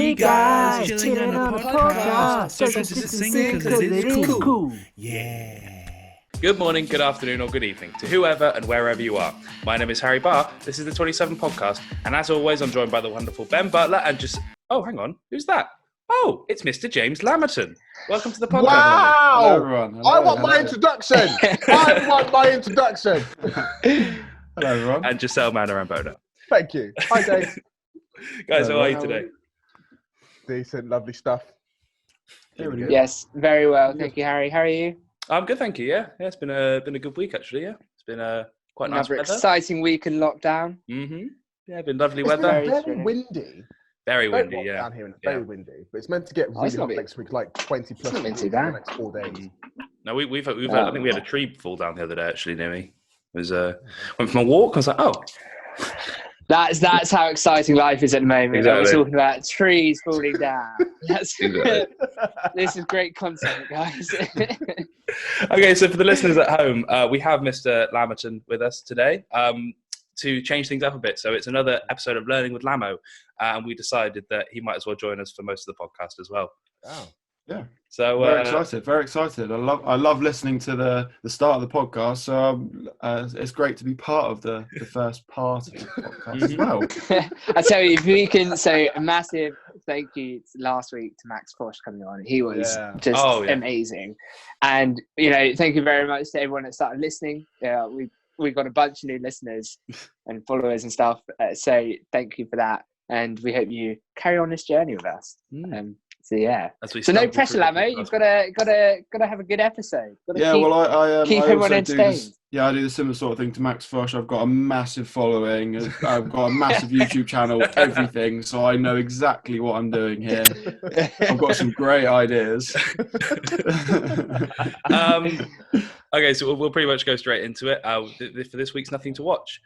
Hey guys, chilling on a podcast. Don't just sing because it is cool. Yeah. Good morning, good afternoon, or good evening to whoever and wherever you are. My name is Harry Barr. This is the 27 podcast, and as always, I'm joined by the wonderful Ben Butler and just. Oh, hang on, who's that? Oh, it's Mr. James Lamerton. Welcome to the podcast. Wow! Hello, everyone. Hello, I want my introduction. I want my introduction. Hello, everyone. And Joscel Manarambona. Thank you. Hi, Dave. Guys, Hello, how are you how are today? Decent, lovely stuff. Yes, very well. Thank you, Harry. How are you? I'm good, thank you. Yeah, it's been a good week actually. Yeah, it's been quite nice Another weather. exciting week in lockdown. Yeah, been lovely It's weather. been very windy. Very windy, yeah. Down here, and it's very windy, but it's meant to get really hot next week, like 20 plus not been degrees too for the bad. next 4 days. No, we've had, I think we had a tree fall down the other day actually near me. It was went from a walk. I was like, oh. That's how exciting life is at the moment. Exactly. We're talking about trees falling down. This is great content, guys. Okay, so for the listeners at home, we have Mr. Lamerton with us today to change things up a bit. So it's another episode of Learning with Lamo, and we decided that he might as well join us for most of the podcast as well. Oh. Yeah. So Very excited. I love listening to the start of the podcast. So it's great to be part of the first part of the podcast as well. I tell you, if we can say a massive thank you last week to Max Fosh coming on. He was just amazing. And, thank you very much to everyone that started listening. We got a bunch of new listeners and followers and stuff. So thank you for that. And we hope you carry on this journey with us. So yeah. So no pressure, Lamo. You've got to have a good episode. I keep everyone entertained. I do the similar sort of thing to Max Fosh. I've got a massive following. I've got a massive YouTube channel. Everything. So I know exactly what I'm doing here. I've got some great ideas. Okay, so we'll pretty much go straight into it. For this week's Nothing to Watch.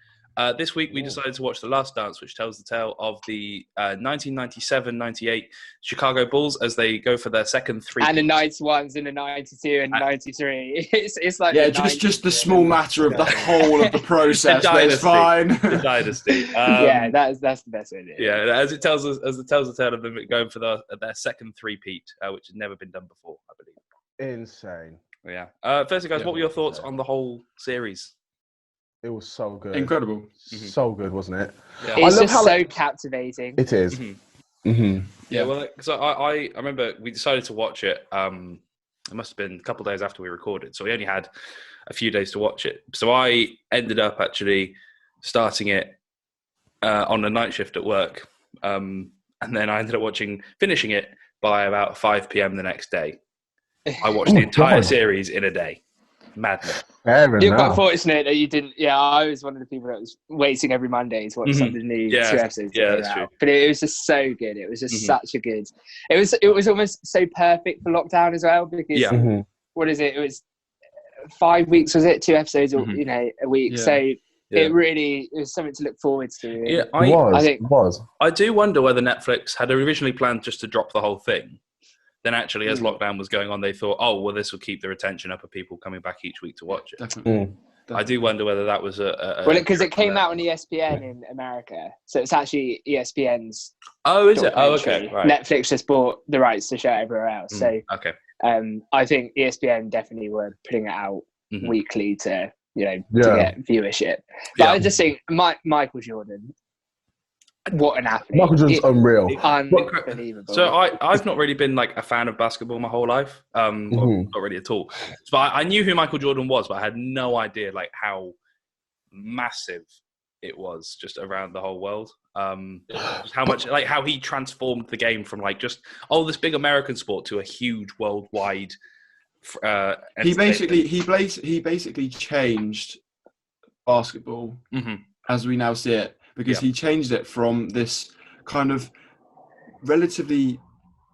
This week we decided to watch The Last Dance, which tells the tale of the 1997-98 Chicago Bulls as they go for their second three. And the 91s and the 92 and 93. It's like just the small matter of the whole of the process. It's fine. The dynasty. That's the best idea. Yeah, as it tells the tale of them going for their second three-peat, which had never been done before, I believe. Insane. Yeah. Firstly, guys, what were your thoughts on the whole series? It was so good. Incredible. So good, wasn't it? Yeah. It's just so captivating. It is. Yeah, well, so I remember we decided to watch it. It must have been a couple of days after we recorded, so we only had a few days to watch it. So I ended up actually starting it on a night shift at work, and then I ended up finishing it by about 5 p.m. the next day. I watched the entire series in a day. Madness. You're quite fortunate that you didn't. Yeah, I was one of the people that was waiting every Monday to watch some of the new 2 episodes. Yeah, that's true. But it was just so good. It was just such a good. It was almost so perfect for lockdown as well because what is it? It was 5 weeks. Was it 2 episodes? A week. Yeah. So it was something to look forward to. Yeah, It was. I do wonder whether Netflix had originally planned just to drop the whole thing. Then actually, as lockdown was going on, they thought, oh, well, this will keep the retention up of people coming back each week to watch it. Definitely. I do wonder whether that was because it came out on ESPN in America. So it's actually ESPN's. Oh, is it? Oh, okay. Right. Netflix just bought the rights to show it everywhere else. So okay. I think ESPN definitely were putting it out weekly to get viewership. But I just think Michael Jordan. What an athlete. Michael Jordan's unreal. Unbelievable. So I've not really been like a fan of basketball my whole life. Not really at all. But I knew who Michael Jordan was, but I had no idea like how massive it was just around the whole world. How much like how he transformed the game from like just this big American sport to a huge worldwide He basically changed basketball as we now see it. Because he changed it from this kind of relatively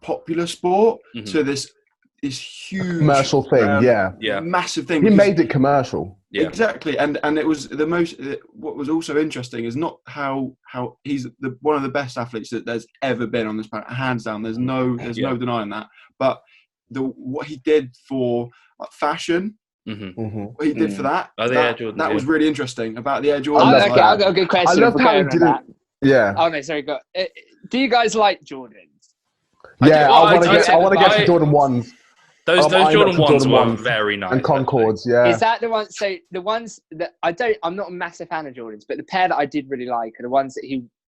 popular sport to this huge commercial thing, massive thing. He made it commercial. Yeah. Exactly, and it was the most. What was also interesting is not how he's one of the best athletes that there's ever been on this planet, hands down. There's no denying that. But what he did for fashion. What he did for that, that was really interesting about the Air Jordan. I've got a good question. I love how he did it. Yeah. Oh no, sorry. Do you guys like Jordans? Yeah, I want to get some Jordan 1s. Those Jordan 1s were very nice. And Concords, yeah. Is that the one? So the ones that I'm not a massive fan of Jordans, but the pair that I did really like are the ones that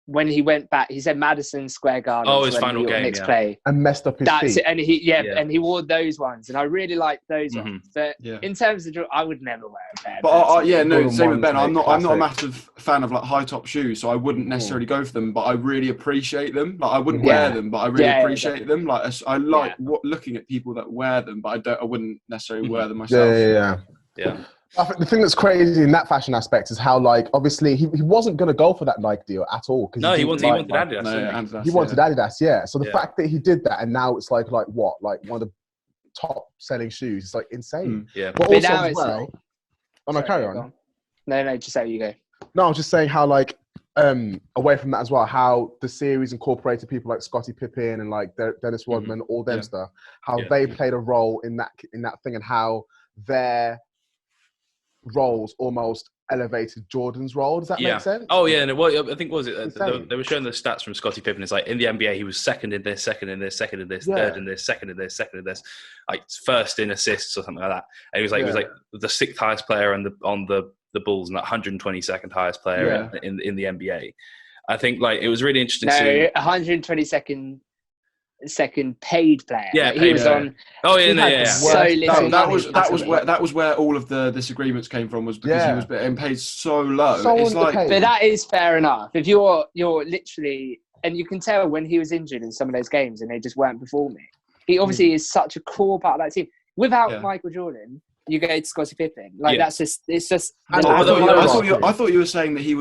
when he went back, he said Madison Square Garden. Oh, his final game, play. And messed up his feet. And and he wore those ones, and I really liked those ones. But in terms of, I would never wear a pair. But same with Ben. I'm not a massive fan of like high top shoes, so I wouldn't necessarily go for them. But I really appreciate them. Like I wouldn't wear them, but I really appreciate them. Like I like looking at people that wear them, but I wouldn't necessarily wear them myself. Yeah. I think the thing that's crazy in that fashion aspect is how, like, obviously he wasn't going to go for that Nike deal at all. No, he wanted Adidas. He wanted Adidas, yeah. So the fact that he did that, and now it's like what? Like one of the top selling shoes. It's like insane. Yeah. But also as well. Carry on. No, just how you go. No, I was just saying how, like, away from that as well, how the series incorporated people like Scottie Pippen and like Dennis Rodman, all them stuff. How they played a role in that thing, and how their roles almost elevated Jordan's role. Does that make sense? Oh yeah, and I think they were showing the stats from Scottie Pippen. It's like in the NBA he was second in this, second in this, second in this, third in this, second in this, second in this, like first in assists or something like that. And he was like the sixth highest player on the Bulls and 122nd highest player in the NBA. I think like it was really interesting. 122nd paid player. Yeah, he was on. Oh yeah. So little. That was where all of the disagreements came from, was because he was being paid so low. But that is fair enough. If you're literally, and you can tell when he was injured in some of those games and they just weren't performing. He obviously is such a core part of that team. Without Michael Jordan, you go to Scottie Pippen. Like it's just. I thought you were saying that it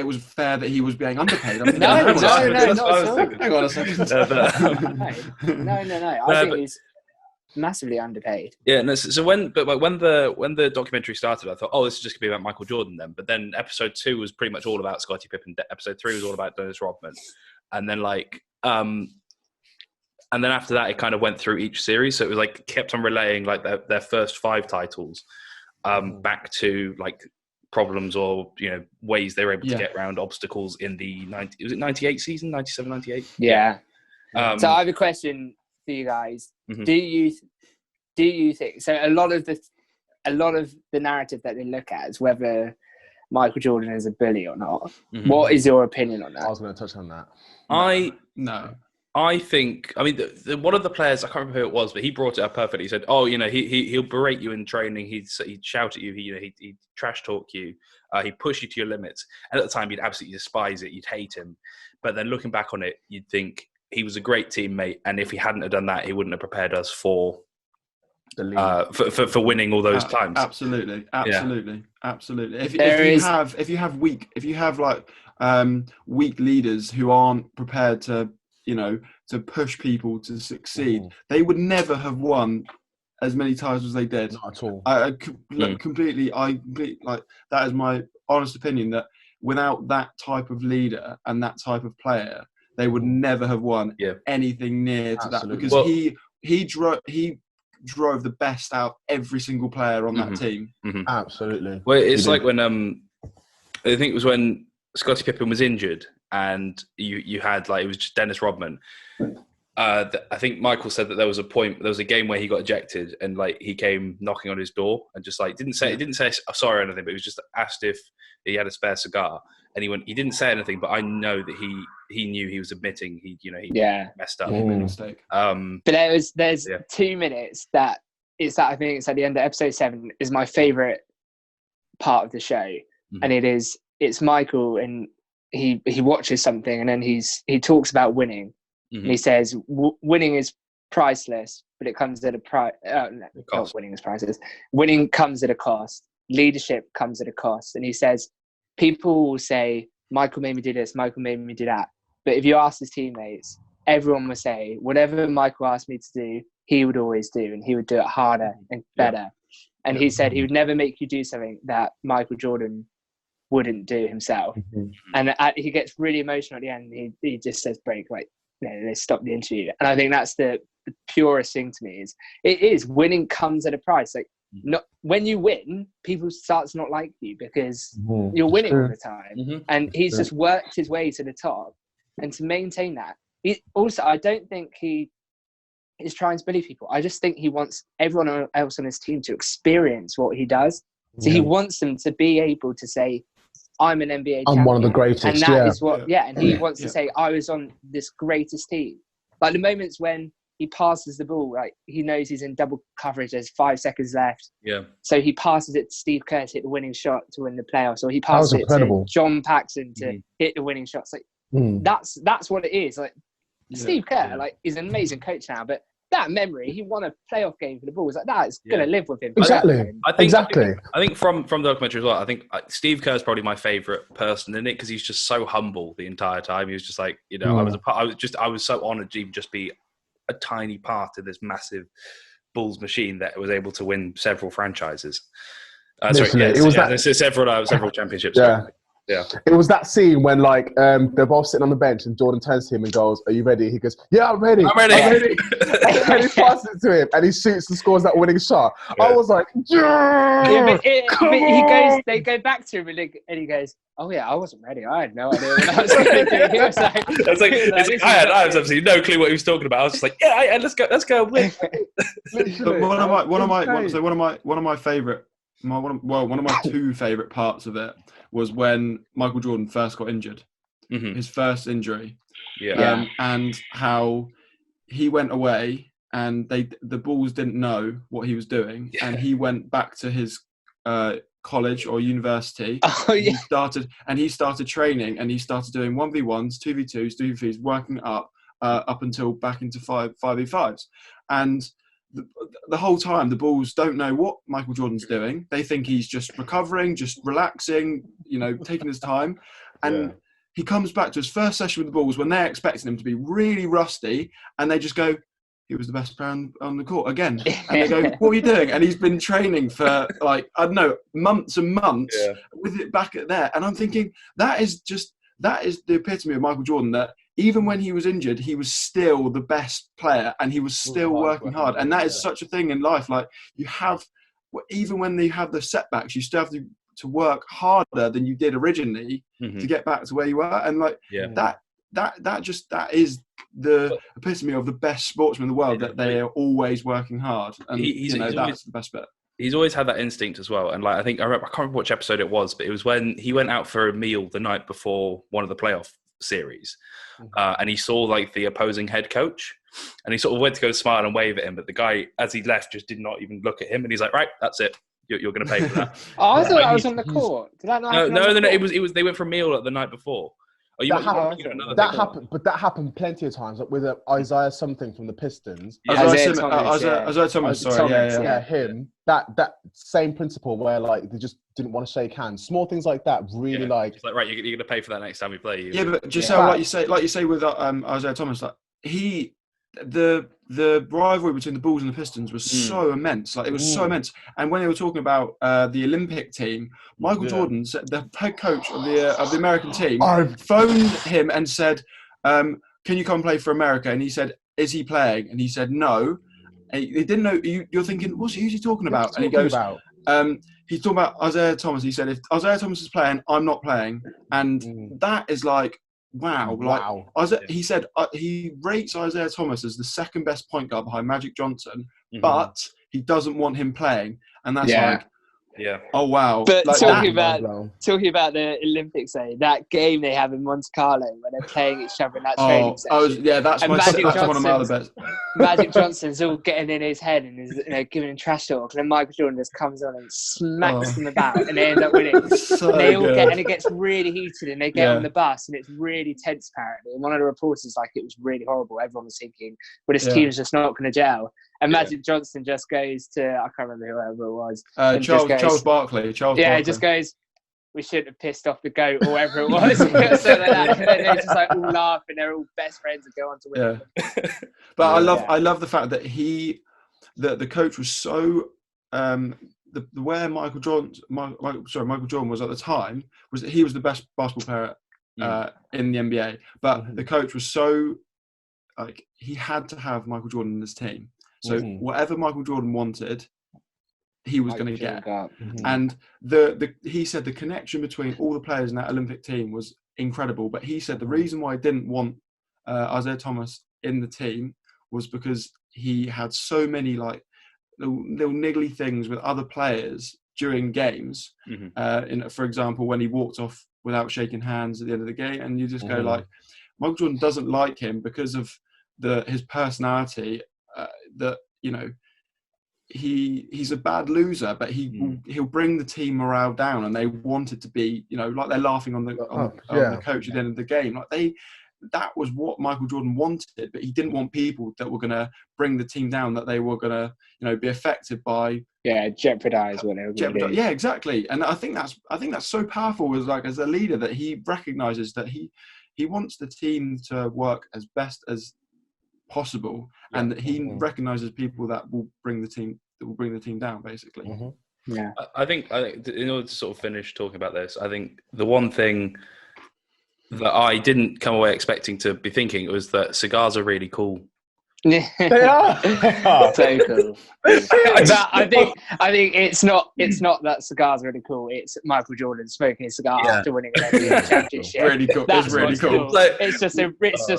was fair that he was being underpaid. No. Hang on a second. No. I think he's massively underpaid. Yeah. No, so when the documentary started, I thought, this is just gonna be about Michael Jordan then. But then episode 2 was pretty much all about Scottie Pippen. Episode 3 was all about Dennis Rodman, and then and then after that, it kind of went through each series. So it was like kept on relaying like their first 5 titles back to like problems or ways they were able to get around obstacles in the 98 season, 97, 98. Yeah. So I have a question for you guys. Mm-hmm. Do you think so? A lot of the narrative that they look at is whether Michael Jordan is a bully or not. Mm-hmm. What is your opinion on that? I was going to touch on that. I think, one of the players, I can't remember who it was, but he brought it up perfectly. He said, he'll berate you in training. He'd shout at you. He'd trash talk you. He'd push you to your limits. And at the time, you'd absolutely despise it. You'd hate him. But then looking back on it, you'd think he was a great teammate. And if he hadn't have done that, he wouldn't have prepared us for winning all those times. Absolutely. If you have weak leaders who aren't prepared to push people to succeed, they would never have won as many titles as they did. Not at all. I completely like that is my honest opinion, that without that type of leader and that type of player, they would never have won anything near to that, because he drove the best out of every single player on that team. Mm-hmm. Absolutely. Well, it's like when I think it was when Scottie Pippen was injured, and you had it was just Dennis Rodman. I think Michael said that there was a game where he got ejected, and he came knocking on his door and just didn't say sorry or anything, but he was just asked if he had a spare cigar, and he didn't say anything, but I know that he knew he was admitting he messed up. Made a mistake. But there's 2 minutes that I think it's at the end of episode 7 is my favorite part of the show, and it's Michael, and he watches something, and then he talks about winning, and he says winning is priceless, but it comes at a price. Not winning is priceless. Winning comes at a cost. Leadership comes at a cost. And he says people will say Michael made me do this, Michael made me do that, but if you ask his teammates, everyone will say whatever Michael asked me to do, he would always do, and he would do it harder and better. And he said he would never make you do something that Michael Jordan wouldn't do himself. And he gets really emotional at the end. He just says break, let's stop the interview. And I think that's the purest thing to me is winning comes at a price. Not when you win, people start to not like you because you're winning all the time. And he's just worked his way to the top, and to maintain that I don't think he is trying to bully people. I just think he wants everyone else on his team to experience what he does. So he wants them to be able to say, I'm an NBA champion. I'm one of the greatest. And that is what, and he wants to say, I was on this greatest team. Like the moments when he passes the ball, like he knows he's in double coverage, there's 5 seconds left. Yeah. So he passes it to Steve Kerr to hit the winning shot to win the playoffs, or he passes it to John Paxson to hit the winning shots. Like that's what it is. Like Steve Kerr, like he's an amazing coach now, but that memory, he won a playoff game for the Bulls. Like that is going to live with him. Exactly. I think from the documentary as well, I think Steve Kerr is probably my favorite person in it because he's just so humble the entire time. He was just like, you know, I was so honored to even just be a tiny part of this massive Bulls machine that was able to win several franchises. Several championships. Yeah. It was that scene when like they're both sitting on the bench and Jordan turns to him and goes, "Are you ready?" He goes, "Yeah, I'm ready. I'm ready." And he passes it to him and he shoots and scores that winning shot. I was like, they go back to him and he goes, "Oh yeah, I wasn't ready. I had no idea what I was going to do." He was like, I had absolutely no clue what he was talking about. I was just like, yeah, let's go win. But one of my favorite. One of my 2 favorite parts of it was when Michael Jordan first got injured, his first injury, and how he went away and the Bulls didn't know what he was doing, and he went back to his college or university. He started training, and he started doing 1v1s, 2v2s, 2v3s, working up until back into 5v5s, and the whole time the Bulls don't know what Michael Jordan's doing. They think he's just recovering, just relaxing, you know, taking his time. And he comes back to his first session with the Bulls when they're expecting him to be really rusty, and they just go, he was the best player on the court again. And they go, what are you doing? And he's been training for like, I don't know, months and months with it back at there. And I'm thinking, that is the epitome of Michael Jordan, that even when he was injured, he was still the best player and he was still working hard. And that is such a thing in life. Like you have, even when you have the setbacks, you still have to work harder than you did originally to get back to where you were. And like that is the epitome of the best sportsman in the world, that they are always working hard. And that's the best bit. He's always had that instinct as well. And like, I can't remember which episode it was, but it was when he went out for a meal the night before one of the playoff series. And he saw like the opposing head coach, and he sort of went to go smile and wave at him. But the guy, as he left, just did not even look at him. And he's like, right, that's it. You're going to pay for that. I thought that was on the court. Did that not No. It was. They went for a meal the night before. That happened, but that happened plenty of times. Like with Isaiah something from the Pistons. Isaiah Thomas. Sorry, him. That same principle where like they just didn't want to shake hands. Small things like that really like. It's like, right, you're going to pay for that next time we play you. Yeah, but Joscel, like you say with Isaiah Thomas, like the rivalry between the Bulls and the Pistons was so immense. Like it was so immense. And when they were talking about the Olympic team, Michael Jordan, the head coach of the American team, phoned him and said, "Can you come play for America?" And he said, "Is he playing?" And he said, "No." And he didn't know. You're thinking, who's he talking about? And he goes, he's talking about Isaiah Thomas. He said, "If Isaiah Thomas is playing, I'm not playing." And that is like, wow. He said he rates Isaiah Thomas as the second best point guard behind Magic Johnson, but he doesn't want him playing. And that's oh wow. But like talking about the Olympics, that game they have in Monte Carlo when they're playing each other in that training session. That's one of my other bets. Magic Johnson's all getting in his head and is giving him trash talk, and then Michael Jordan just comes on and smacks them about, and they end up winning. And they all and it gets really heated, and they get on the bus, and it's really tense apparently. And one of the reporters it was really horrible. Everyone was thinking, well, this team's just not going to gel. And Magic Johnson just goes to, I can't remember whoever it was. Charles Barkley. He just goes, we shouldn't have pissed off the GOAT or whatever it was. Something like that. And then they just all laugh and they're all best friends and go on to win. But I love the fact that the coach was so, where Michael Jordan was at the time, was that he was the best basketball player in the NBA. But the coach was so, like, he had to have Michael Jordan in his team. So whatever Michael Jordan wanted, he was going to get. And he said the connection between all the players in that Olympic team was incredible. But he said the reason why he didn't want Isaiah Thomas in the team was because he had so many like little niggly things with other players during games. For example, when he walked off without shaking hands at the end of the game, and you just go like, Michael Jordan doesn't like him because of his personality. That he's a bad loser, but he'll bring the team morale down, and they want it to be like they're laughing on the coach at the end of the game. Like that was what Michael Jordan wanted, but he didn't want people that were going to bring the team down, that they were going to be affected by jeopardize what they were going to do. Yeah, exactly. And I think that's so powerful as a leader, that he recognizes that he wants the team to work as best as possible, and that he recognizes people that will bring the team down, basically. Yeah, I think in order to sort of finish talking about this, I think the one thing that I didn't come away expecting to be thinking was that cigars are really cool. They are so cool. But I think it's not that cigars are really cool. It's Michael Jordan smoking a cigar after winning an NBA championship. Really cool. That's really cool. Like, it's just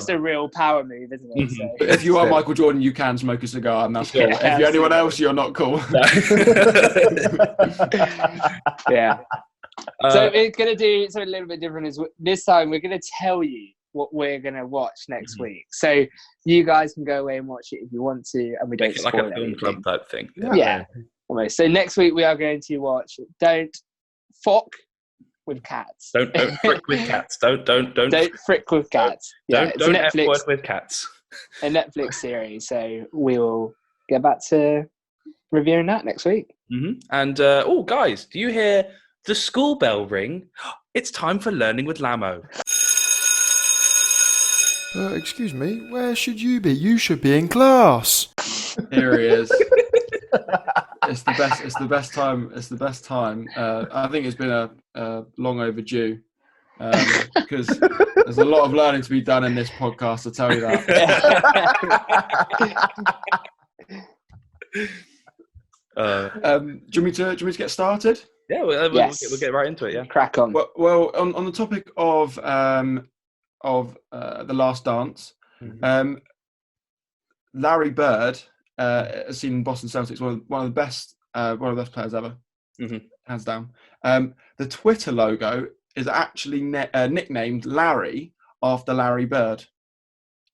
a real power move, isn't it? So, if you are Michael Jordan, you can smoke a cigar, and that's cool. If you're anyone else, you're not cool. Yeah. So we're going to do something a little bit different. This time we're going to tell you what we're going to watch next week. So you guys can go away and watch it if you want to, and we don't spoil like a film club type thing. Yeah. Almost. So next week we are going to watch Don't Fuck with Cats. Don't frick with cats. Don't frick with cats. Yeah, don't F-word with cats. A Netflix series. So we will get back to reviewing that next week. And guys, do you hear the school bell ring? It's time for Learning with Lamo. Excuse me, where should you be? You should be in class. Here he is. It's the best time. I think it's been a long overdue, because there's a lot of learning to be done in this podcast, I'll tell you that. Do you want me to get started? Yeah, we'll get right into it. Yeah, crack on. Well, on the topic of The Last Dance, Larry Bird has seen Boston Celtics, one of the best players ever, hands down. The Twitter logo is actually nicknamed Larry after Larry Bird.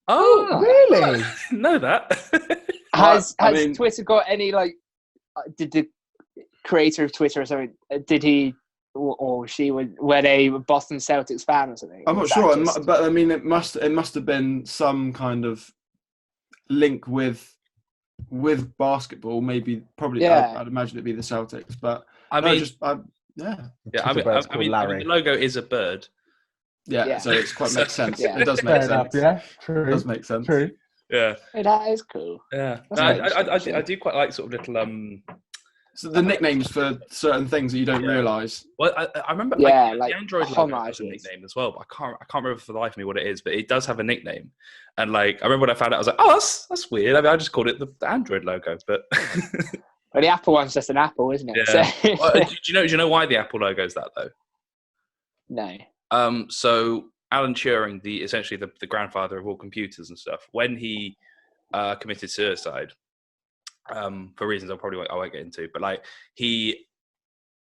Oh, really? I didn't know that. Has Twitter got any did the creator of Twitter or something, did he or she were they a Boston Celtics fan or something? I'm not sure, but I mean, it must have been some kind of link with basketball. Probably. I'd imagine it'd be the Celtics, but the logo is a bird. Yeah. So it quite makes sense. Yeah. It does make sense. True. It does make sense. True. Yeah. That is cool. Yeah. I do quite like sort of little So the nicknames for certain things that you don't realise. Well, I remember the Android logo has a nickname as well, but I can't remember for the life of me what it is, but it does have a nickname. And I remember when I found out, I was like, oh, that's weird. I mean, I just called it the Android logo, but well, the Apple one's just an apple, isn't it? Yeah. So... do you know why the Apple logo is that though? No. So Alan Turing, essentially the grandfather of all computers and stuff, when he committed suicide, for reasons I won't get into, but he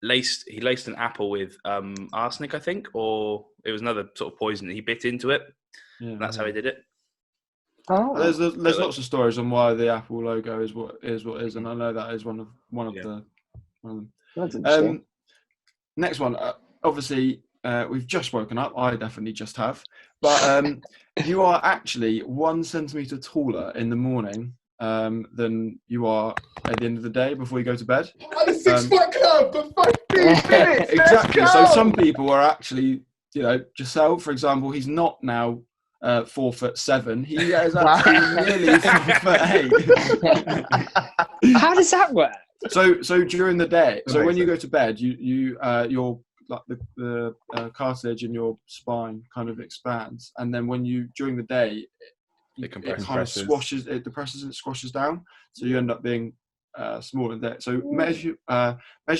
laced an apple with arsenic, I think, or it was another sort of poison that he bit into it. Yeah, and that's how he did it. Oh. There's lots of stories on why the Apple logo is what is, and I know that is one of them. That's interesting. Next one, obviously, we've just woken up. I definitely just have, but you are actually 1 centimeter taller in the morning than you are at the end of the day before you go to bed. The 6 foot club for 15 minutes. Exactly. So some people are actually, Joscel, for example, he's not now 4'7". He is actually nearly 4'8". How does that work? So during the day, when you go to bed, your the cartilage in your spine kind of expands, and then during the day, it kind of squashes, it depresses and squashes down, so you end up being smaller than that. So measure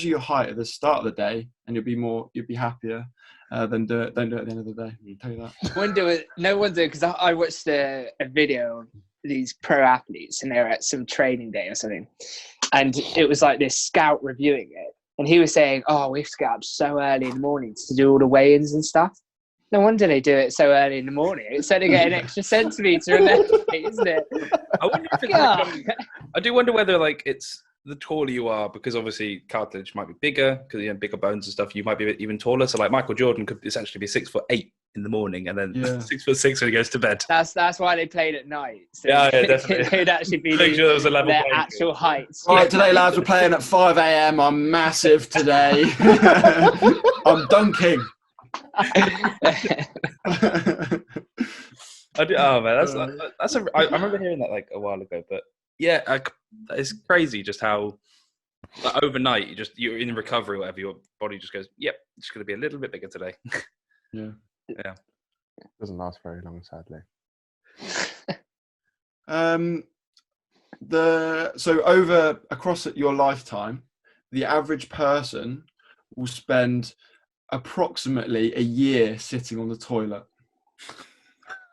your height at the start of the day, and you'll be happier than don't do it at the end of the day. I'll tell you that. No wonder, because I watched a video of these pro athletes, and they were at some training day or something, and it was like this scout reviewing it, and he was saying, "Oh, we have to get up so early in the morning to do all the weigh-ins and stuff." No wonder they do it so early in the morning. It's only get an extra centimetre in their feet, isn't it? I wonder if it's I do wonder whether it's the taller you are, because obviously cartilage might be bigger, because you have bigger bones and stuff. You might be even taller. So like Michael Jordan could essentially be 6'8" in the morning, and then 6'6" when he goes to bed. That's why they played at night. So yeah, definitely. They'd actually be sure there was a level their actual heights. All right, today lads, we're playing at 5 a.m. I'm massive today. I'm dunking. I remember hearing that like a while ago, but yeah, it's crazy just how overnight you're in recovery or whatever, your body just goes, yep, it's going to be a little bit bigger today. Yeah. Doesn't last very long, sadly. So across your lifetime, the average person will spend approximately a year sitting on the toilet.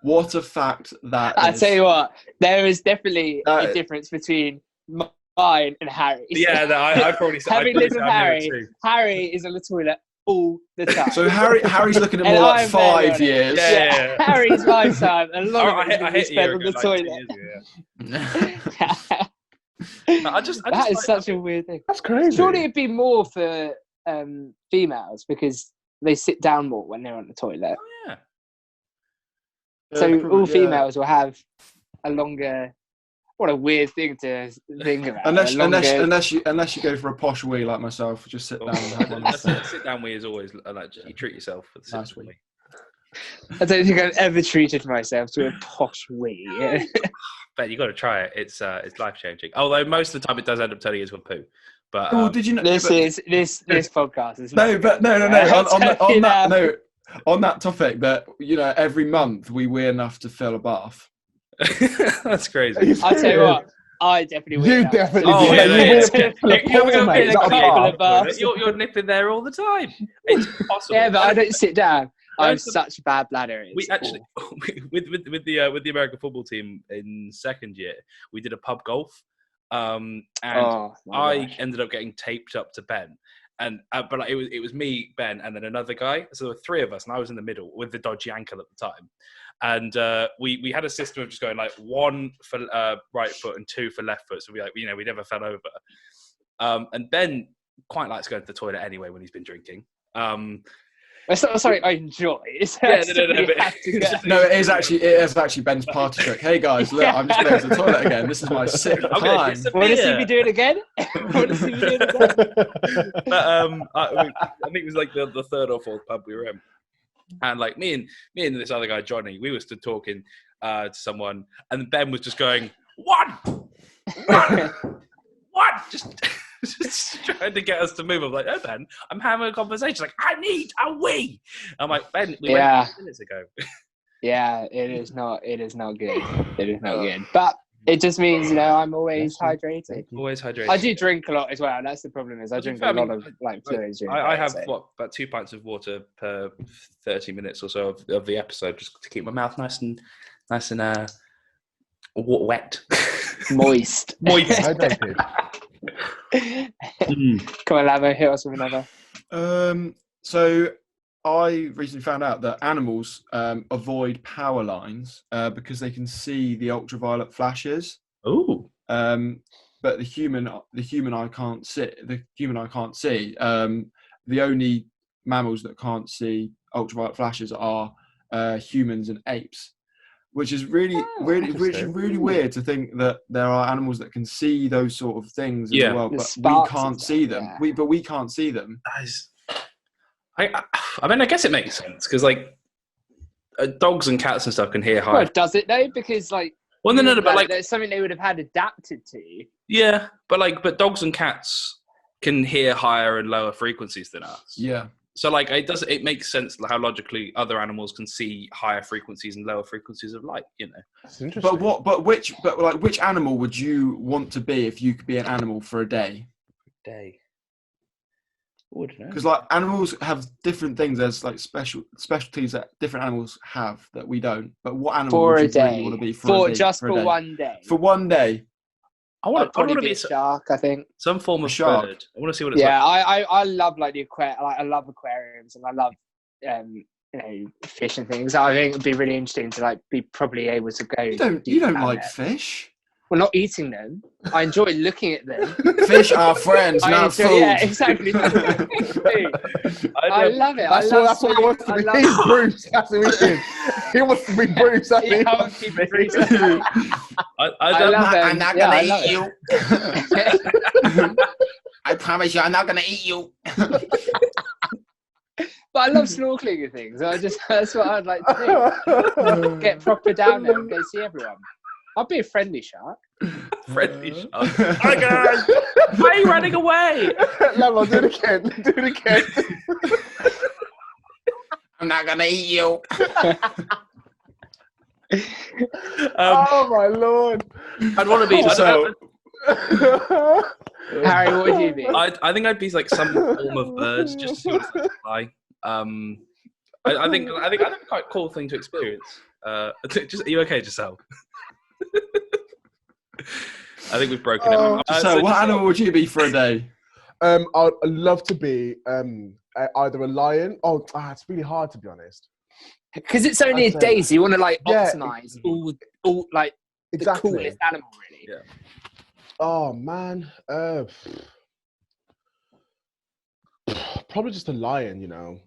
What a fact that is. I tell you what, there is definitely a difference between mine and Harry. Yeah, I'd probably say. Having lived with Harry is on the toilet all the time. So Harry's looking at more like 5 years. Yeah. Harry's lifetime, a lot of it is spent on the toilet. That is such a weird thing. That's crazy. Surely it'd be more for females, because they sit down more when they're on the toilet. Oh, yeah. So all females will have a longer. What a weird thing to think about. Unless you go for a posh wee like myself, just sit down and have one. Sit down wee is always like you treat yourself with a nice wee. I don't think I've ever treated myself to a posh wee. But you got to try it. It's life changing. Although most of the time it does end up turning into a poo. But did you know this podcast is no. On that topic, that every month we wee enough to fill a bath. That's crazy. I'll tell you what, I definitely wee. You definitely You're nipping there all the time. It's possible. Yeah, but I don't sit down. I have such a bad bladder. We actually, with the American football team in second year, we did a pub golf, and I ended up getting taped up to Ben. And but it was me, Ben, and then another guy. So there were three of us, and I was in the middle with the dodgy ankle at the time. And we had a system of just going like one for right foot and two for left foot. So we never fell over. And Ben quite likes going to the toilet anyway when he's been drinking. It's not something I enjoy. It is actually Ben's party trick. Hey guys, look, I'm just going to the toilet again. This is my sixth time. Want to see me do it again? But I think it was like the third or fourth pub we were in, and like me and this other guy Johnny, we were stood talking to someone, and Ben was just going what, just trying to get us to move. I'm like, oh, Ben, I'm having a conversation. Like, I need a wee. I'm like, Ben, we went 10 minutes ago. Yeah, it is not good. It is not good. But it just means, I'm always hydrated. Always hydrated. I do drink a lot as well. That's the problem, is I drink a lot of fluids. I have about 2 pints of water per 30 minutes or so of the episode, just to keep my mouth nice and wet. Moist. Hydrated. Come on, Lamo, hit us with another. So I recently found out that animals avoid power lines because they can see the ultraviolet flashes. Oh. But the human eye can't see. The only mammals that can't see ultraviolet flashes are humans and apes. Which is really weird to think that there are animals that can see those sort of things as well, but we can't see them. Yeah. We can't see them. I mean, I guess it makes sense because like dogs and cats and stuff can hear high. Well, does it though? Because like, well, no, but like there's something they would have had adapted to. Yeah, but dogs and cats can hear higher and lower frequencies than us. Yeah. So like it makes sense how logically other animals can see higher frequencies and lower frequencies of light, you know. That's interesting. But which animal would you want to be if you could be an animal for a day? Because like animals have different things. There's like specialties that different animals have that we don't. But what animal would you really want to be for one day? For one day. I want to be a shark. I think some form of shark. bird. I want to see what it's like. Yeah, I love like the I love aquariums and I love fish and things. I think it'd be really interesting to like be probably able to go. You don't like fish? Well, not eating them. I enjoy looking at them. Fish are friends, not food. Yeah, exactly. I love it. That's what he wants to be. He's Bruce. That's who he is. He wants to be Bruce. I want to be Bruce. I'm not gonna eat you. I promise you, I'm not gonna eat you. But I love snorkeling and things. That's what I'd like to do. Get proper down there and go see everyone. I'll be a friendly shark. Friendly shark. Hi guys. Why are you running away? Lamo, do it again. I'm not gonna eat you. Oh my lord! I'd want to be. Harry, what would you be? I think I'd be like some form of birds, just to see what it's like to fly. I think that's quite a cool thing to experience. Are you okay, Joscel? I think we've broken it. So what animal would you be for a day? I'd love to be either a lion. It's really hard to be honest. Because it's only a day, so you want to like optimize all like exactly. the coolest animal, really. Yeah. Oh man, probably just a lion. You know,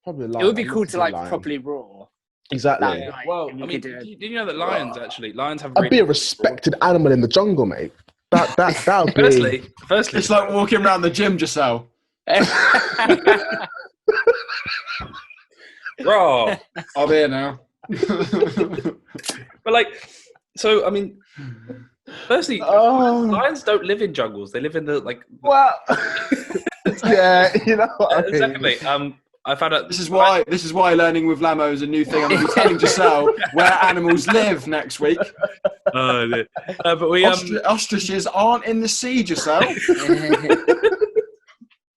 probably a lion. It would be cool to like properly roar. Exactly. Well, I mean, did you know that lions have? I'd be a respected animal in the jungle, mate. That would be. Firstly, it's like walking around the gym, Joscel. Bro, I'll be here now. But like, so I mean, firstly, lions don't live in jungles. They live in the like. Well, yeah, you know what I mean. Exactly. I found out this is why learning with Lamo is a new thing. I'm going to be telling Joscel where animals live next week. But we ostriches aren't in the sea, Joscel.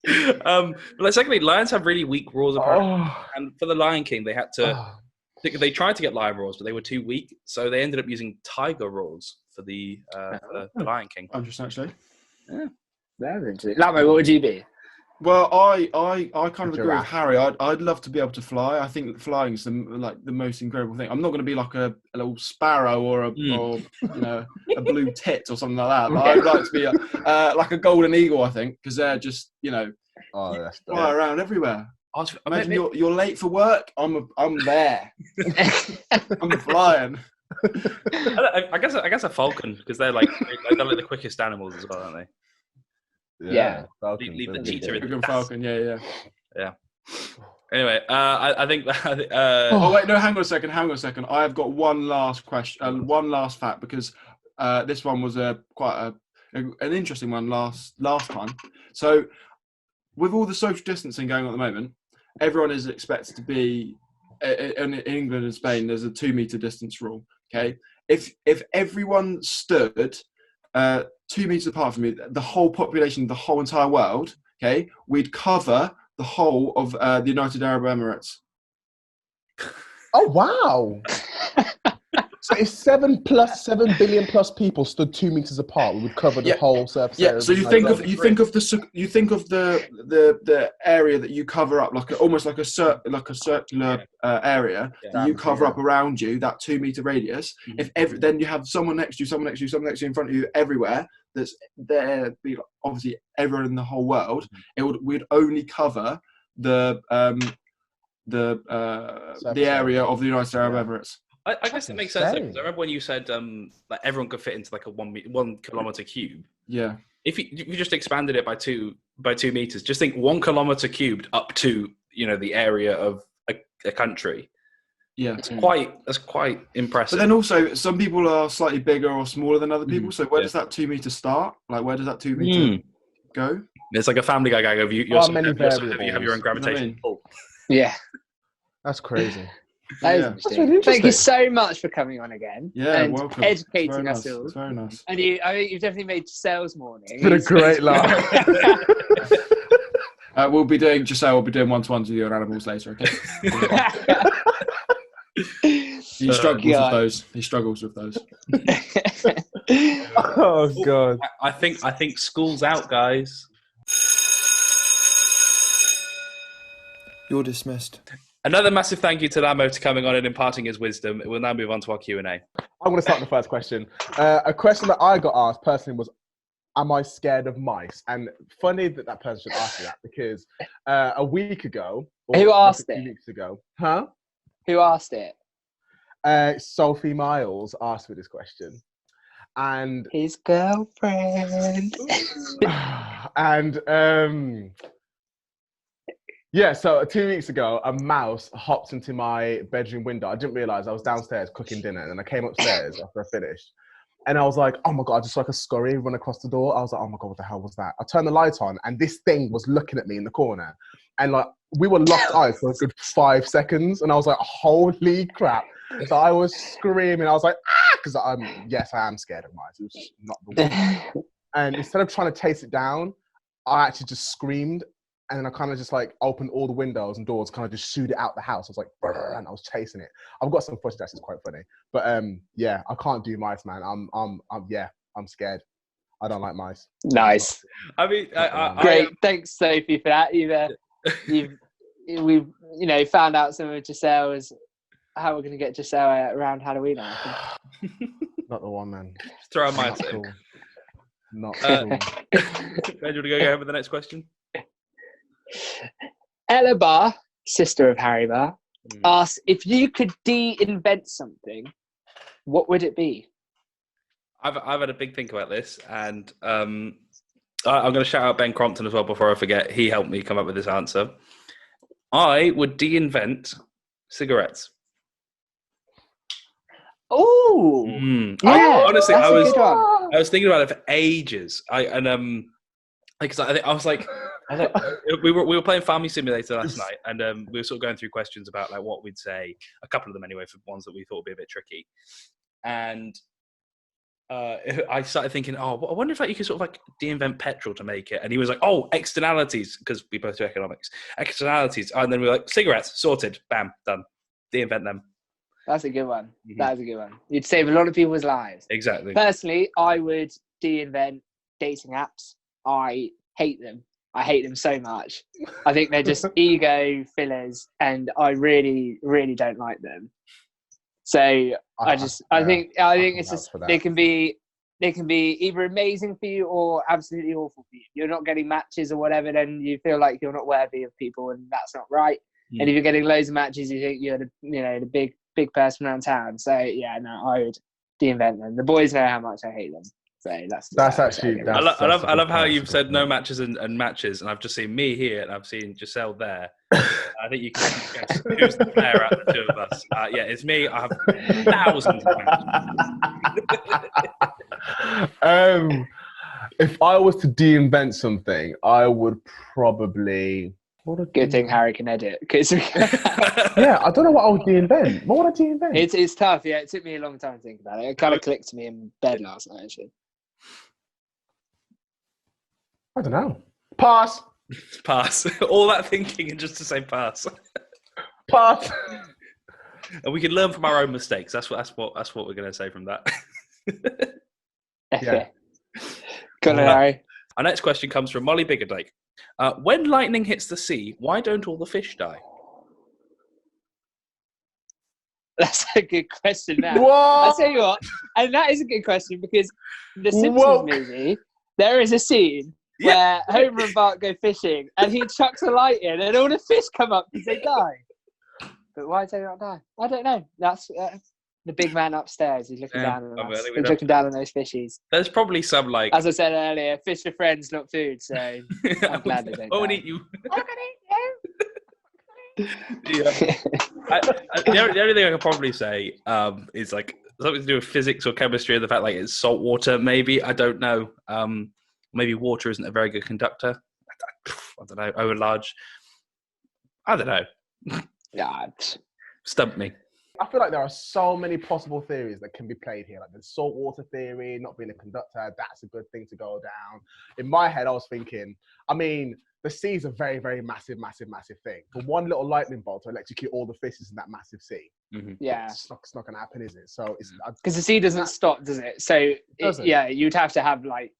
But like, secondly, lions have really weak roars apparently. And for the Lion King, they had to. They tried to get lion roars, but they were too weak, so they ended up using tiger roars for the Lion King. Interesting, actually. Yeah, very interesting. Lamo, what would you be? Well, I kind of agree with Harry. I'd love to be able to fly. I think flying is the most incredible thing. I'm not going to be like a little sparrow or a blue tit or something like that. But I'd like to be like a golden eagle. I think because they're just fly around everywhere. Imagine you're late for work. I'm there. I'm flying. I guess a falcon because they're like the quickest animals as well, aren't they? Yeah. Falcon, leave the cheetah in the falcon. Yeah. Anyway, I think. Wait, no, hang on a second. I have got one last question, one last fact because this one was quite an interesting one last time. So, with all the social distancing going on at the moment, everyone is expected to be in England and Spain. There's a 2 meter distance rule. Okay, if everyone stood 2 meters apart from me, the whole population, the whole entire world, okay, we'd cover the whole of the United Arab Emirates. Oh wow! So if 7 billion plus people stood 2 meters apart, we would cover the whole surface. Yeah. So you think of the area that you cover up, almost like a circular area that you cover up around you, that 2 meter radius. Mm-hmm. Then you have someone next to you, someone in front of you, everywhere. That's there. Obviously, everyone in the whole world. We'd only cover the area of the United Arab Emirates. I guess it makes sense. I remember when you said that everyone could fit into like a 1 kilometer cube. Yeah. If you just expanded it by two meters, just think 1 kilometer cubed up to the area of a country. Yeah, that's quite impressive. But then also, some people are slightly bigger or smaller than other people. So where does that 2 meter start? Like, where does that 2 meter? go. It's like a Family Guy gag of you. You have your own gravitation pull. Yeah, that's crazy. That is interesting. Really interesting. Thank you so much for coming on again. Yeah, and welcome. Educating us all. It's very nice. And I think you've definitely made Jocel's morning. It's been a great laugh. We'll be doing one-to-ones with you on animals later. Okay. He struggles with those. Oh God! I think school's out, guys. You're dismissed. Another massive thank you to Lamo for coming on and imparting his wisdom. We'll now move on to our Q&A. I'm going to start with the first question. A question that I got asked personally was, am I scared of mice? And funny that person should ask me that, because a week ago... Who asked it? 2 weeks ago. Huh? Who asked it? Sophie Miles asked me this question. And his girlfriend. And... yeah, so 2 weeks ago, a mouse hopped into my bedroom window. I didn't realise I was downstairs cooking dinner, and then I came upstairs after I finished. And I was like, oh my God, I just saw like a scurry run across the door. I was like, oh my God, what the hell was that? I turned the light on, and this thing was looking at me in the corner. And like, we were locked eyes for a good 5 seconds. And I was like, holy crap. So I was screaming. I was like, ah, because I am scared of mice. It was just not the one. And instead of trying to chase it down, I actually just screamed. And then I kind of just like opened all the windows and doors, kind of just shoot it out the house. I was like, and I was chasing it. I've got some footage that's quite funny, but yeah, I can't do mice, man. I'm scared. I don't like mice. Nice. I mean, great. Thanks, Sophie, for that. We've found out some of Jocel's, how we're going to get Joscel around Halloween. Not the one, man. Just throw a mice in. Cool. Not cool. Ben, do you want to go ahead with the next question? Ella Barr, sister of Harry Barr, asks, if you could de-invent something, what would it be? I've had a big think about this, and I'm going to shout out Ben Crompton as well before I forget. He helped me come up with this answer. I would de-invent cigarettes. Oh, yeah! Honestly, I was thinking about it for ages. We were playing Family Simulator last night, and we were sort of going through questions about like what we'd say. A couple of them anyway, for ones that we thought would be a bit tricky. And I started thinking, I wonder if you could sort of like de-invent petrol to make it. And he was like, oh, externalities, because we both do economics. Externalities, and then we were like, cigarettes, sorted, bam, done. De-invent them. That's a good one. Mm-hmm. That is a good one. You'd save a lot of people's lives. Exactly. Personally, I would de-invent dating apps. I hate them. I hate them so much. I think they're just ego fillers, and I really, really don't like them. So I think it's just they can be either amazing for you or absolutely awful for you. You're not getting matches or whatever, then you feel like you're not worthy of people, and that's not right. And if you're getting loads of matches, you think you're the big person around town. So yeah, no, I would de-invent them. The boys know how much I hate them. So that's actually. I love how you've said no matches and matches, and I've just seen me here and I've seen Joscel there. I think you can guess who's the player out of the two of us. Yeah, it's me. I have thousands of matches. If I was to de-invent something, I would probably. Good thing Harry can edit. Yeah, I don't know what I would de-invent. What would I de-invent? It's tough. Yeah, it took me a long time to think about it. It kind of clicked to me in bed last night, actually. I don't know. Pass. Pass. All that thinking and just to say pass. Pass. And we can learn from our own mistakes. That's what we're going to say from that. Yeah. Go on, Harry. Our next question comes from Molly Biggerdake. When lightning hits the sea, why don't all the fish die? That's a good question now. I'll tell you what, and that is a good question because the Simpsons movie, there is a scene where Homer and Bart go fishing and he chucks a light in and all the fish come up because they die. But why do they not die? I don't know. That's the big man upstairs. He's looking down on us. He's looking down on those fishies. There's probably some like... As I said earlier, fish are friends, not food. So I'm glad they don't die. I want to eat you. I can eat you. The only thing I could probably say is like something to do with physics or chemistry, and the fact like it's salt water. Maybe I don't know. Maybe water isn't a very good conductor. I don't know. Over large. I don't know. Yeah. Stump me. I feel like there are so many possible theories that can be played here. Like the saltwater theory, not being a conductor, that's a good thing to go down. In my head, I was thinking, I mean, the sea is a very, very massive, massive, massive thing. For one little lightning bolt to electrocute all the fishes in that massive sea. Mm-hmm. Yeah. It's not going to happen, is it? So it's because the sea doesn't stop, does it? So yeah, you'd have to have like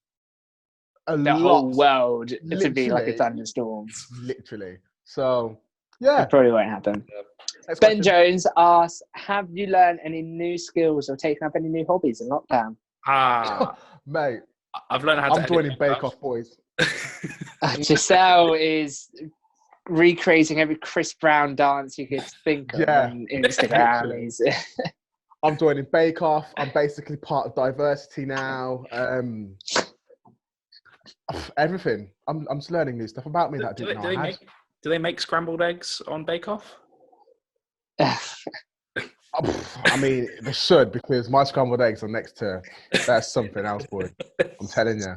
the whole world to be like a thunderstorm. Literally. So yeah, it probably won't happen. Ben Jones asks, have you learned any new skills or taken up any new hobbies in lockdown? Mate, I've learned how to. I'm joining Bake Off, boys. Joscel is recreating every Chris Brown dance you could think of on Instagram. I'm joining Bake Off. I'm basically part of diversity now. Everything. I'm just learning new stuff about me that I didn't know I had. Do they make scrambled eggs on Bake Off? I mean, they should, because my scrambled eggs are next to that's something else, boy. I'm telling you.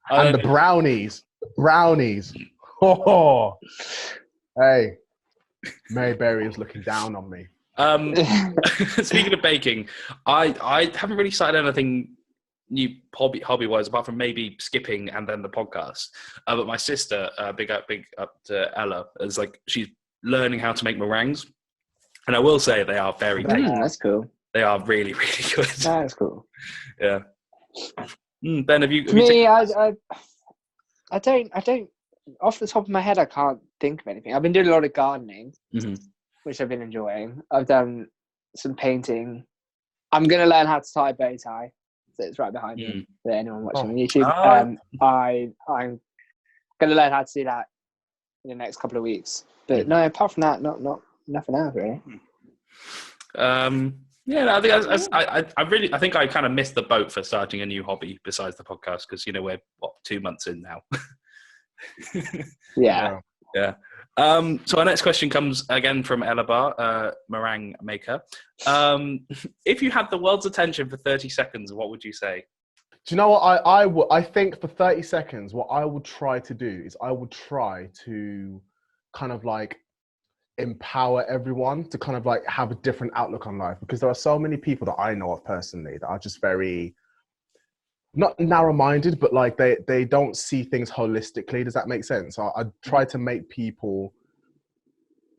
And the brownies. Oh, hey, Mayberry is looking down on me. Speaking of baking, I haven't really started anything new hobby-wise, apart from maybe skipping and then the podcast. But my sister, big up to Ella, is like, she's learning how to make meringues. And I will say they are very tasty. That's cool. They are really, really good. That's cool. Yeah. Ben, have you me, I don't, off the top of my head, I can't think of anything. I've been doing a lot of gardening, which I've been enjoying. I've done some painting. I'm going to learn how to tie a bow tie. So it's right behind me for anyone watching on YouTube. I'm going to learn how to do that in the next couple of weeks. But no, apart from that, not nothing else really. Yeah, I think I kind of missed the boat for starting a new hobby besides the podcast, because we're 2 months in now. Yeah. So our next question comes again from Ella Bar, meringue maker. If you had the world's attention for 30 seconds, what would you say? Do you know what I think for 30 seconds, what I would try to do is I would try to kind of like empower everyone to kind of like have a different outlook on life, because there are so many people that I know of personally that are just very not narrow-minded, but like they don't see things holistically. Does that make sense? I try to make people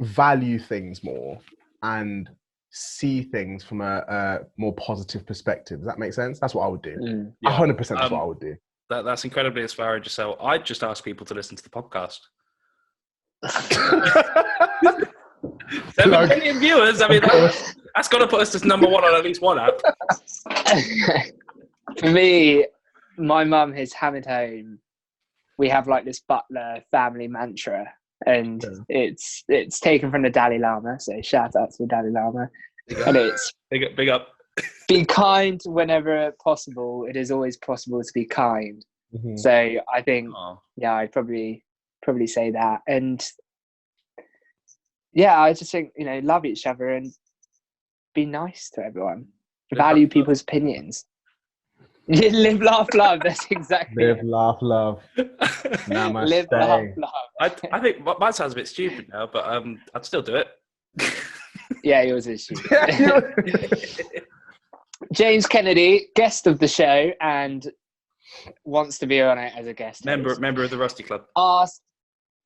value things more and see things from a more positive perspective. Does that make sense? That's what I would do. 100% that's what I would do. That's incredibly inspiring, Joscel. I'd just ask people to listen to the podcast. 7 million viewers. I mean, that's got to put us as number one on at least one app. For me, my mum has hammered home. We have like this Butler family mantra, and it's taken from the Dalai Lama. So shout out to the Dalai Lama, and it's big up. Be kind whenever possible. It is always possible to be kind. So I think, I'd probably say that. And yeah, I just think, love each other and be nice to everyone. Value people's opinions. Live, laugh, love. That's exactly Live, laugh, love. Namaste. Live, laugh, love. I think mine sounds a bit stupid now, but I'd still do it. Yeah, yours is stupid. James Kennedy, guest of the show, and wants to be on it as a guest. Member of the Rusty Club.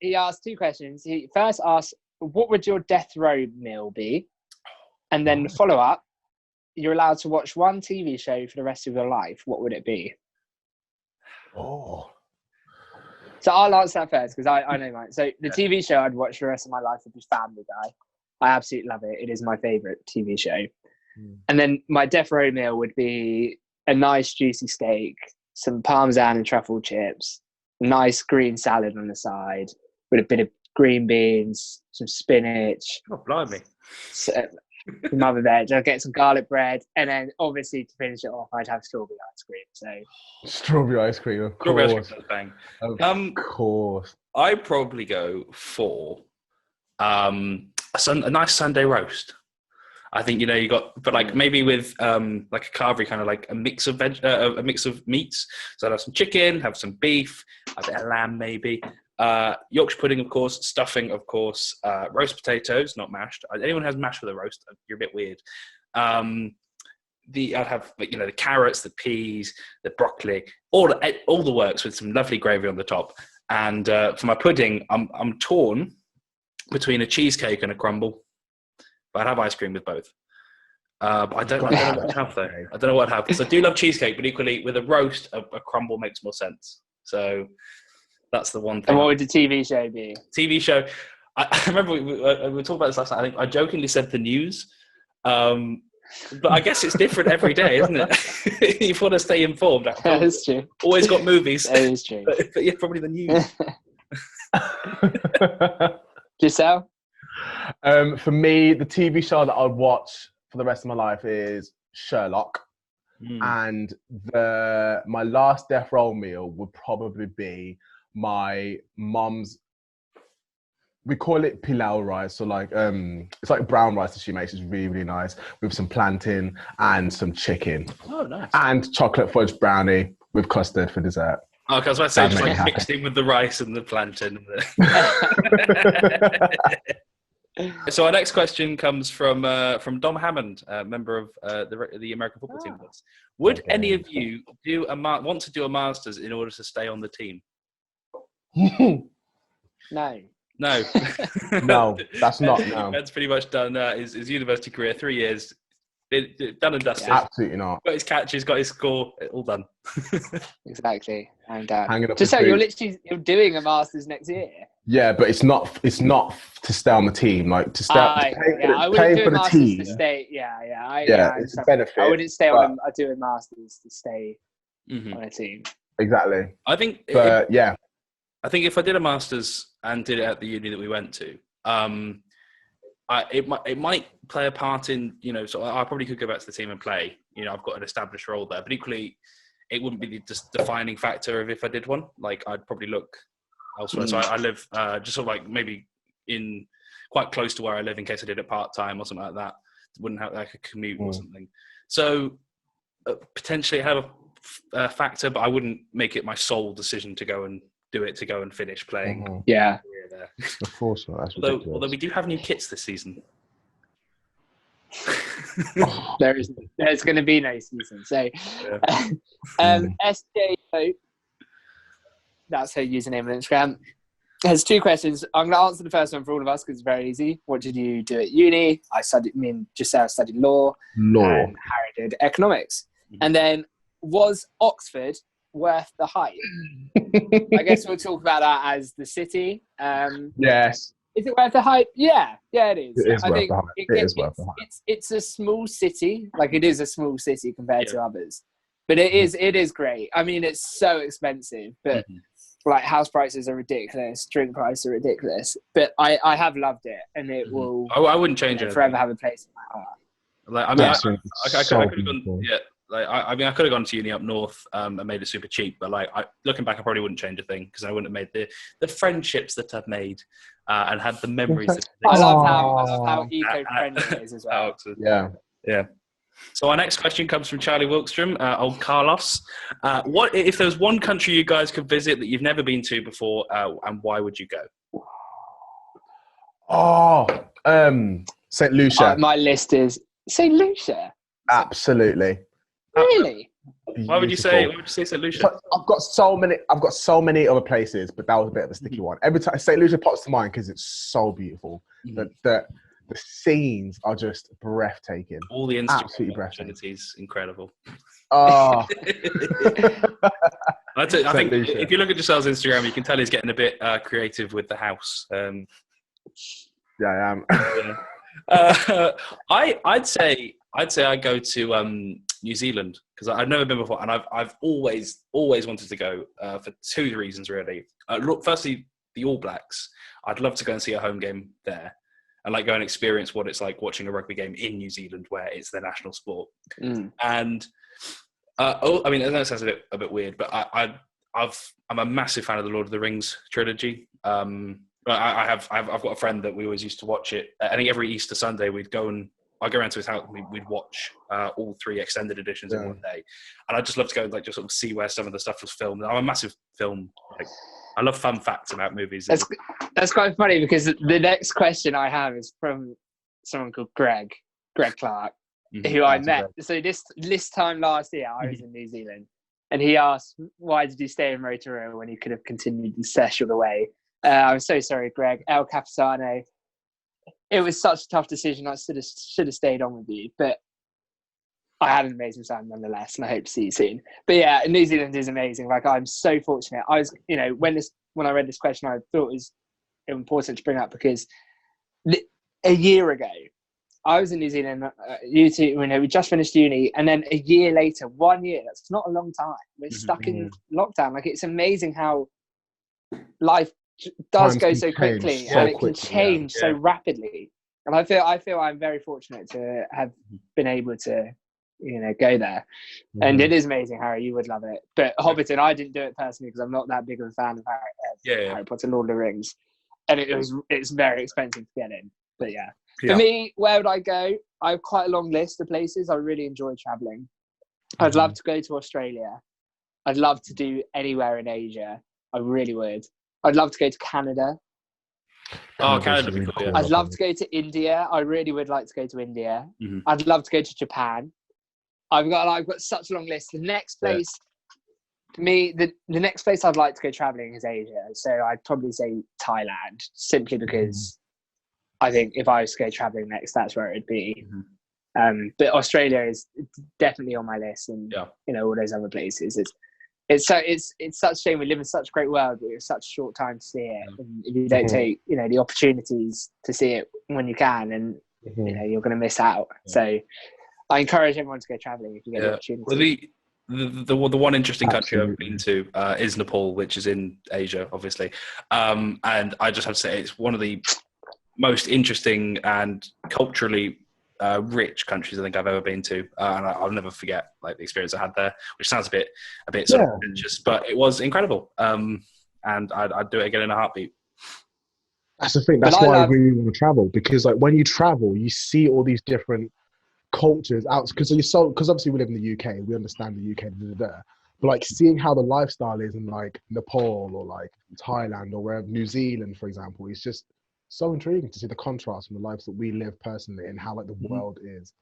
He asked 2 questions. He first asked, what would your death row meal be? And then follow up, you're allowed to watch one TV show for the rest of your life. What would it be? Oh. So I'll answer that first, because I know mine. So the TV show I'd watch for the rest of my life would be Family Guy. I absolutely love it. It is my favourite TV show. And then my death row meal would be a nice juicy steak, some Parmesan and truffle chips, a nice green salad on the side with a bit of green beans, some spinach. Oh, blimey. Some other veg. I'd get some garlic bread, and then obviously to finish it off, I'd have strawberry ice cream. So strawberry ice cream, of course. Of course. I'd probably go for a nice Sunday roast. I think you got, but like maybe with like a carvery, kind of like a mix of a mix of meats. So I'd have some chicken, have some beef, a bit of lamb, maybe. Yorkshire pudding, of course. Stuffing, of course. Roast potatoes, not mashed. Anyone who has mashed with a roast, you're a bit weird. I'd have the carrots, the peas, the broccoli, all the works with some lovely gravy on the top. And for my pudding, I'm torn between a cheesecake and a crumble. But I'd have ice cream with both. But I don't know what I'd have, though. I don't know what I'd have. Because I do love cheesecake, but equally, with a roast, a crumble makes more sense. So that's the one thing. And what would the TV show be? TV show, I remember we were talking about this last night. I think I jokingly said the news. But I guess it's different every day, isn't it? You want to stay informed. That is true. Always got movies. That is true. but yeah, probably the news. Joscel? For me, the TV show that I'd watch for the rest of my life is Sherlock. And my last death roll meal would probably be my mum's, we call it pilau rice, so like it's like brown rice that she makes. It's really, really nice, with some plantain and some chicken. Oh, nice. And chocolate fudge brownie with custard for dessert. Oh, okay, I was about to say, just like mixed in with the rice and the plantain. So our next question comes from Dom Hammond, member of the American football team. Would any of you want to do a masters in order to stay on the team? No. No. No, that's not. No. That's pretty much done. His university career, 3 years, done and dusted. Absolutely not. Got his catches, got his score, all done. Exactly. And just so you're doing a masters next year. Yeah, but it's not to stay on the team. Like to stay, I wouldn't do a masters to stay. It's a benefit. I wouldn't stay on. I do a masters to stay on a team. Exactly. I think. I think if I did a masters and did it at the uni that we went to, it might play a part in, so I probably could go back to the team and play. I've got an established role there, but equally, it wouldn't be the defining factor of if I did one. Like, I'd probably look elsewhere. So I live just sort of like maybe in quite close to where I live in case I did it part-time or something like that. Wouldn't have like a commute or something. So potentially have a factor, but I wouldn't make it my sole decision to go and do it, to go and finish playing. Yeah. Of course not. That's although we do have new kits this season. There's going to be no season. So, SJ Hope, that's her username on Instagram, has 2 questions. I'm going to answer the first one for all of us because it's very easy. What did you do at uni? Joscel studied law. And Harry did economics. And then, was Oxford worth the hype? I guess we'll talk about that as the city. Yes. Is it worth the hype? Yeah, it is. It is worth the hype. It is worth the hype. It's a small city. Like, it is a small city compared to others. But it is great. I mean, it's so expensive, but like house prices are ridiculous, drink prices are ridiculous. But I have loved it, and it will. I wouldn't change it. Forever have a place in my heart. Like, I mean, I could have gone. Yeah. Like, I mean, I could have gone to uni up north and made it super cheap, but like, looking back, I probably wouldn't change a thing because I wouldn't have made the friendships that I've made and had the memories. I love how eco-friendly it is as well. Yeah. So our next question comes from Charlie Wilkstrom, old Carlos. What if there was one country you guys could visit that you've never been to before, and why would you go? St. Lucia. My list is St. Lucia. Absolutely. Really? Why would you say St. Lucia? I've got so many other places, but that was a bit of a sticky one. Every time St. Lucia pops to mind because it's so beautiful. The scenes are just breathtaking. All the absolutely breathtaking. Opportunities, incredible. Oh. I think if you look at Joscel's Instagram, you can tell he's getting a bit creative with the house. Yeah, I am. I'd say I go to New Zealand because I've never been before, and I've always wanted to go for 2 reasons really. Firstly, the All Blacks. I'd love to go and see a home game there, and like go and experience what it's like watching a rugby game in New Zealand, where it's their national sport. And I mean, I know it sounds a bit weird, but I'm a massive fan of the Lord of the Rings trilogy. I've got a friend that we always used to watch it. I think every Easter Sunday we'd go and I go around to his house and we'd watch all 3 extended editions in one day. And I'd just love to go and like just sort of see where some of the stuff was filmed. I'm a massive film. Like, I love fun facts about movies. That's quite funny because the next question I have is from someone called Greg Clark, who I met. So this time last year, I was in New Zealand, and he asked, "Why did you stay in Rotorua when you could have continued the sesh all the way?" I'm so sorry, Greg. El Capisano. It was such a tough decision. I should have stayed on with you, but I had an amazing time nonetheless, and I hope to see you soon. But yeah, New Zealand is amazing. Like, I'm so fortunate. I was, when I read this question, I thought it was important to bring up because a year ago, I was in New Zealand. We just finished uni, and then a year later, 1 year. That's not a long time. We're stuck in lockdown. Like, it's amazing how life does go so quickly, and it can change so rapidly. And I feel I'm very fortunate to have been able to, go there. And it is amazing, Harry. You would love it. But Hobbiton, I didn't do it personally because I'm not that big of a fan of Harry Potter, Lord of the Rings, and it's very expensive to get in. But for me, where would I go? I have quite a long list of places. I really enjoy traveling. I'd love to go to Australia. I'd love to do anywhere in Asia. I really would. I'd love to go to Canada. Oh, Canada would be cool. I'd love to go to India. I really would like to go to India. I'd love to go to Japan. I've got such a long list. The next place, for me, the next place I'd like to go traveling is Asia. So I'd probably say Thailand, simply because I think if I was to go traveling next, that's where it would be. But Australia is definitely on my list, and all those other places. It's such a shame we live in such a great world, but we have such a short time to see it. And if you don't take the opportunities to see it when you can, and you're going to miss out. So I encourage everyone to go traveling if you get the opportunity. Well, the one interesting country I've been to is Nepal, which is in Asia, obviously. And I just have to say, it's one of the most interesting and culturally rich countries I think I've ever been to, and I'll never forget the experience I had there, which sounds a bit sort of pretentious, but it was incredible. And I'd do it again in a heartbeat. That's the thing. That's why I really want to travel, because when you travel, you see all these different cultures out. Because obviously we live in the UK, we understand the UK, but seeing how the lifestyle is in Nepal or Thailand or wherever, New Zealand, for example, is just so intriguing to see the contrast from the lives that we live personally and how the world is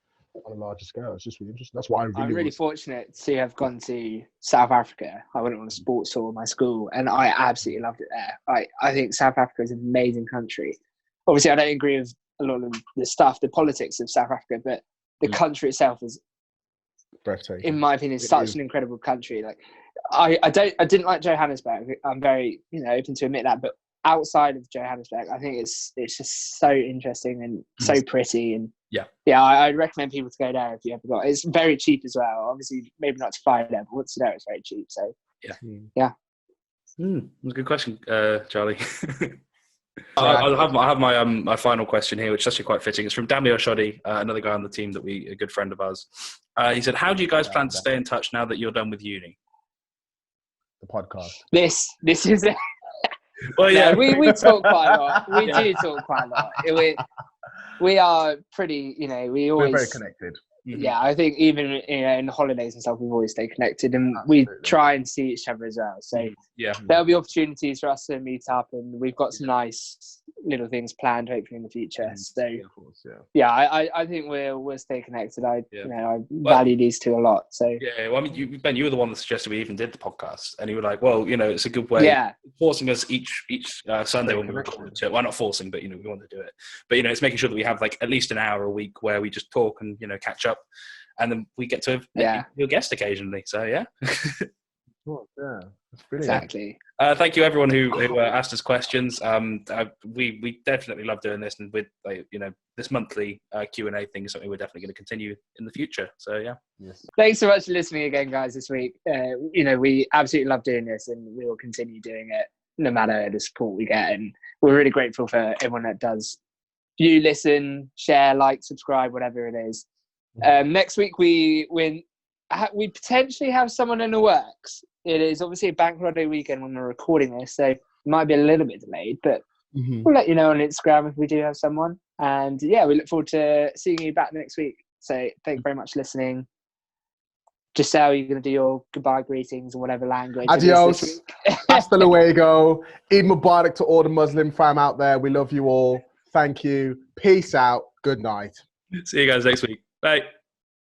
on a larger scale. It's just really interesting. That's why I'm really fortunate to have gone to South Africa. I went on a sports tour with my school, and I absolutely loved it there. I think South Africa is an amazing country. Obviously, I don't agree with a lot of the stuff, the politics of South Africa, but the country itself is breathtaking. In my opinion, such an incredible country. I didn't like Johannesburg. I'm very open to admit that, but outside of Johannesburg, I think it's just so interesting and so pretty, and I'd recommend people to go there if you ever got. It's very cheap as well. Obviously, maybe not to fly there, but once you're there, it's very cheap. So That's a good question, Charlie. I have my final question here, which is actually quite fitting. It's from Damio Shoddy, another guy on the team a good friend of ours. He said, "How do you guys plan to stay in touch now that you're done with uni?" The podcast. This is it. Well, yeah, we talk quite a lot. We do talk quite a lot. We are pretty, we're very connected. Yeah, I think even in the holidays and stuff, we've always stayed connected, and we try and see each other as well. So there'll be opportunities for us to meet up, and we've got some nice little things planned, hopefully in the future. So I think we'll stay connected. I value these two a lot. So well, I mean, Ben, you were the one that suggested we even did the podcast, and you were like, well, it's a good way, forcing us each Sunday when we record it. Well, not forcing, but we want to do it. But it's making sure that we have at least an hour a week where we just talk and catch up, and then we get to your guest occasionally. So that's brilliant. Exactly. Thank you everyone who asked us questions. We definitely love doing this, and with this monthly Q&A thing is something we're definitely going to continue in the future. So thanks so much for listening again, guys, this week. We absolutely love doing this, and we will continue doing it no matter the support we get, and we're really grateful for everyone that does view, listen, share, subscribe, whatever it is. Next week we potentially have someone in the works. It is obviously a bank holiday weekend when we're recording this, so it might be a little bit delayed, but we'll let you know on Instagram if we do have someone. And yeah, we look forward to seeing you back next week. So thank you very much for listening. Joscel, you're going to do your goodbye greetings in whatever language. Adios. Hasta luego. Eid Mubarak to all the Muslim fam out there. We love you all. Thank you. Peace out. Good night. See you guys next week. Bye.